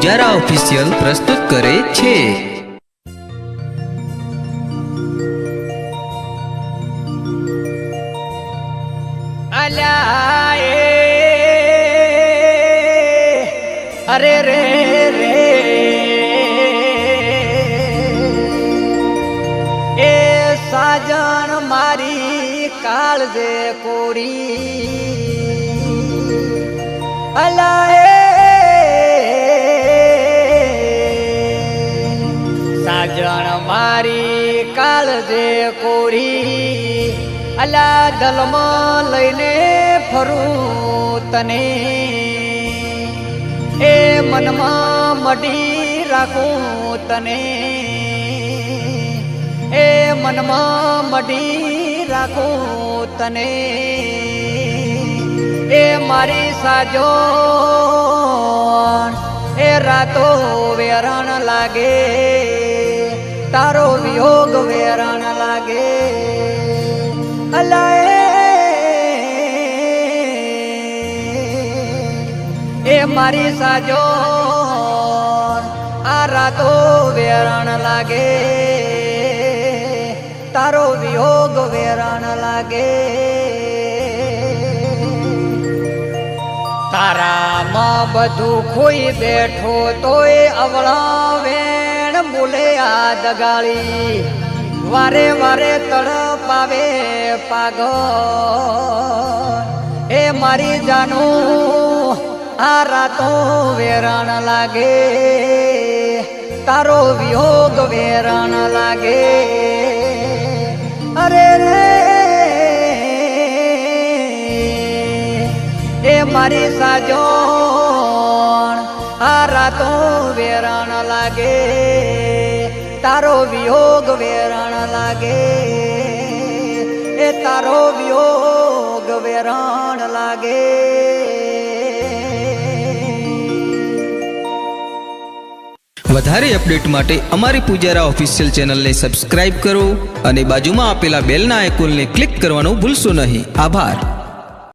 Pujara official પ્રસ્તુત કરે છે। अरे रे रे ए साजन मारी काळजे कोरी अलाए साजन मारी काळजे कोरी अला दलमा लईने फरू तने ए मनमा मडी राखूं तने ए मनमा मडी राखूं तने ए मारी साजो ए रातो वेरण लागे तारो वियोग वेरण लागे अलाए ए मारी साजो आ रातो वेरण लागे तारो वियोग वेरण लागे तारा मां बधु खोई बैठो तोय अवळा वेण बोले आ दगाड़ी वारे वारे तड़पावे पागो ए मारी जानू आ रातो वेरण लागे तारो वियोग वेरण लागे अरे रे ए मारी साजो आ रातो वेरण लागे तारो वियोग वेरण लागे ए तारो वियोग वेरण लागे। વધારે અપડેટ માટે અમારી પૂજારા ઓફિશિયલ ચેનલને સબસ્ક્રાઇબ કરો અને બાજુમાં આપેલા બેલના આઇકોનને ક્લિક કરવાનું ભૂલશો નહીં। આભાર।